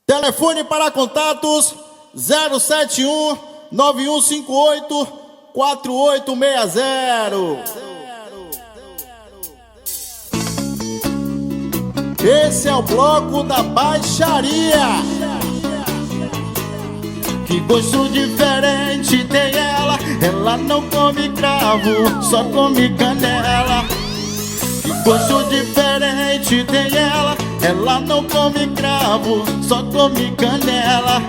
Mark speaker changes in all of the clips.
Speaker 1: Telefone para contatos 071 9158 4860. Esse é o bloco da baixaria. Que gosto diferente tem ela. Ela não come cravo, só come canela. Que gosto diferente tem ela. Ela não come cravo, só come canela.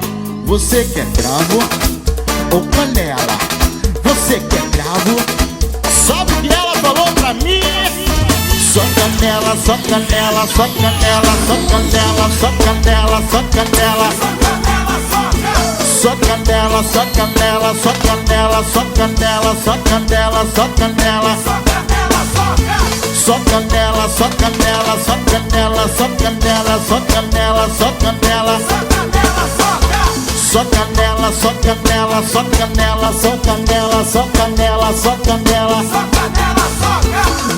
Speaker 1: Você quer cravo ou canela? Você quer cravo? Sabe o que ela falou pra mim? Só canela, só canela, só canela, só canela, só canela, só canela. Só canela, só canela, só canela, só canela, só canela, só canela. Só canela, só canela, só canela, só canela, só canela, só canela. Só canela, só canela, só canela, só canela, só canela, só canela.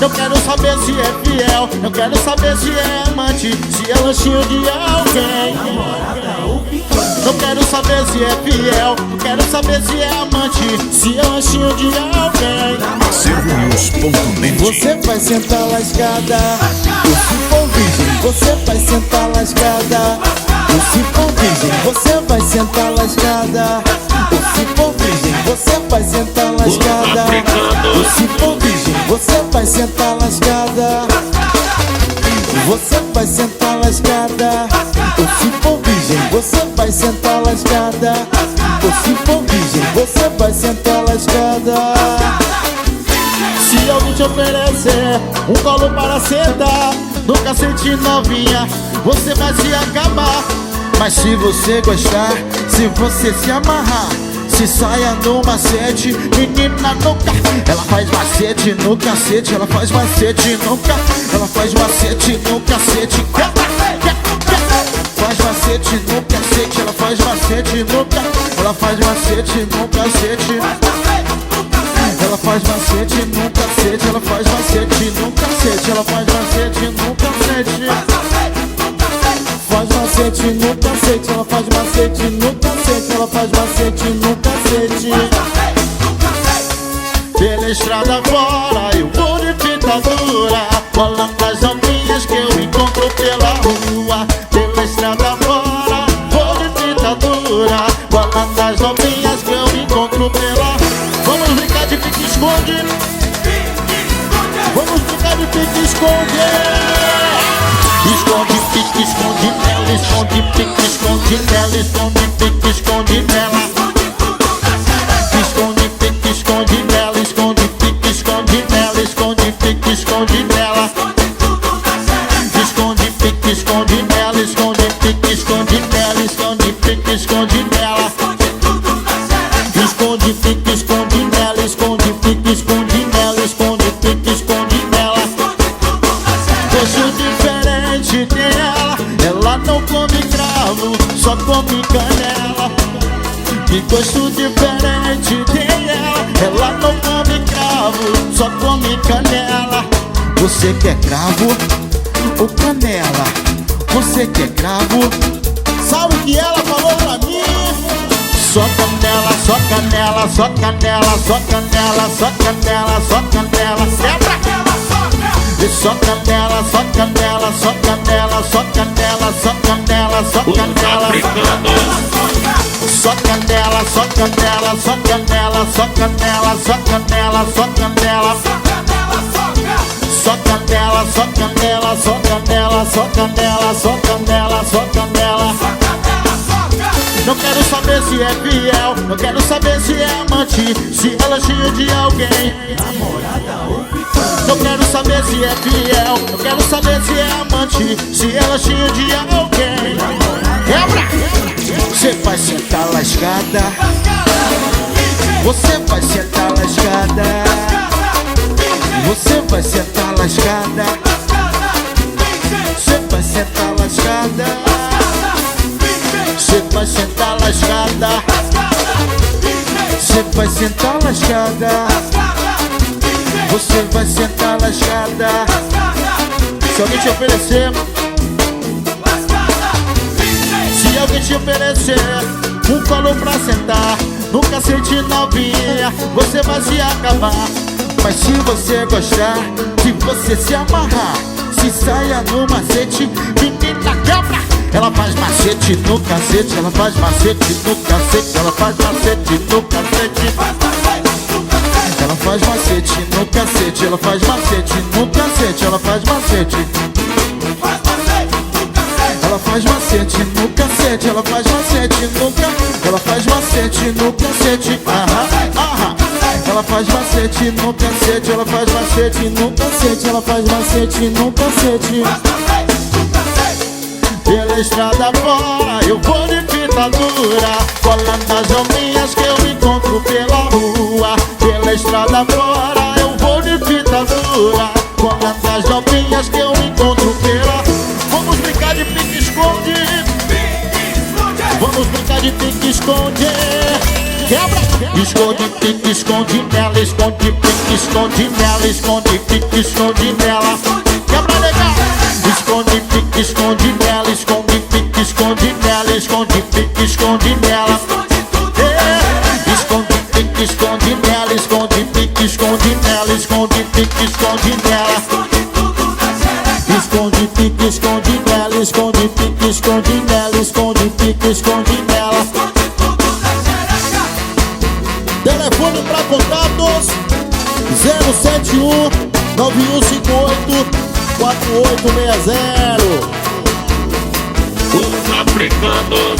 Speaker 1: Eu quero saber se é fiel, eu quero saber se é amante, se é lanchinho de alguém. Eu quero saber se é fiel, eu quero saber se é amante, se é lanchinho de alguém.
Speaker 2: Você vai sentar lascada, eu se for virgem. Você vai sentar lascada, eu se for virgem. Você vai sentar lascada, eu se for virgem. Você vai sentar lascada, eu se for virgem. Você vai sentar lascada, você vai sentar lascada, eu se for virgem. Você vai sentar lascada, eu se for virgem. Você vai sentar lascada.
Speaker 1: Se alguém te oferecer um colo para sentar no cacete novinha, você vai se acabar.
Speaker 2: Mas se você gostar, se você se amarrar, se saia no macete, menina nunca. Ela faz macete no cacete, ela faz macete nunca. Ela faz macete no cacete. Faz macete no cacete, ela faz macete nunca. Ela faz macete no cacete. Ela faz macete no cacete, ela faz macete no cacete. Ela faz macete no cacete. Faz macete no cacete, ela faz macete no cacete. Ela faz macete no cacete.
Speaker 1: Pela estrada fora eu vou de fita dura, colando as novinhas que eu encontro pela rua. Pela estrada fora vou de fita dura, colando as novinhas que eu encontro pela rua. Vamos brincar de pique-esconde. Vamos brincar de pique-esconde. Esconde, pique, esconde nela. Esconde, pique, esconde nela. Esconde, pique, esconde nela. Esconde, pique, esconde nela. Esconde, pique, esconde nela. Esconde, pique, esconde nela. Esconde, pique, esconde nela. Esconde, pique, esconde nela. Esconde, pique, esconde nela. Esconde, pique, esconde nela. Esconde, pique, esconde nela. Esconde, pique, esconde nela. Gosto diferente tem ela. Ela não come cravo, só come canela. Que gosto diferente tem ela. Ela não come cravo, só come canela.
Speaker 2: Você quer cravo ou canela? Você quer cravo?
Speaker 1: Sabe o que ela falou pra mim? Só canela, só canela, só canela, só canela, só canela, só canela. Sempre só canela, só canela, só canela, só canela, só canela, só canela. Só canela, só canela, só canela, só canela, só canela, só canela. Só canela, só canela, só canela, só canela, só canela, só canela. Não quero saber se é fiel, não quero saber se é amante, se ela é cheia de alguém. Não quero saber se é fiel, não quero saber se é amante, se ela é cheia de alguém.
Speaker 2: Você vai sentar lascada, você vai sentar lascada, você vai sentar lascada, você vai sentar lascada,
Speaker 1: Você vai sentar lascada,
Speaker 2: você vai sentar lascada, você vai sentar lascada.
Speaker 1: se alguém te oferecer, se alguém te oferecer um colo pra sentar no cacete novinha, você vai se acabar. Mas se você gostar, se você se amarrar, se saia no macete, menina quebra. Ela faz macete no cacete, ela faz macete no cacete, ela faz macete no cacete. Ela faz macete no cacete, ela faz macete no cacete, ela faz macete. Ela faz macete no cacete, ela faz macete no cacete, ela faz macete no cacete. Ela faz macete no cacete, ela faz macete no cacete, ela faz macete no cacete. Pela estrada fora eu vou de fita dura, colando nas hominhas que eu encontro pela rua. Pela estrada fora eu vou de fita dura, colando nas hominhas que eu encontro pela rua. Vamos brincar de pique-esconde, vamos brincar de pique-esconde. Quebra! Esconde, pique, esconde nela, esconde, pique, esconde nela, esconde, pique, esconde nela. Quebra legal! Esconde, pique, esconde nela, esconde, pique, esconde nela, esconde, pique, esconde nela. Esconde, pique, esconde nela, esconde, pique, esconde nela, esconde, pique, esconde nela. Esconde, pique, esconde nela, esconde, pique, esconde nela, esconde, pique, esconde nela. Telefone para contatos 071 9158 4860.
Speaker 3: Os africanos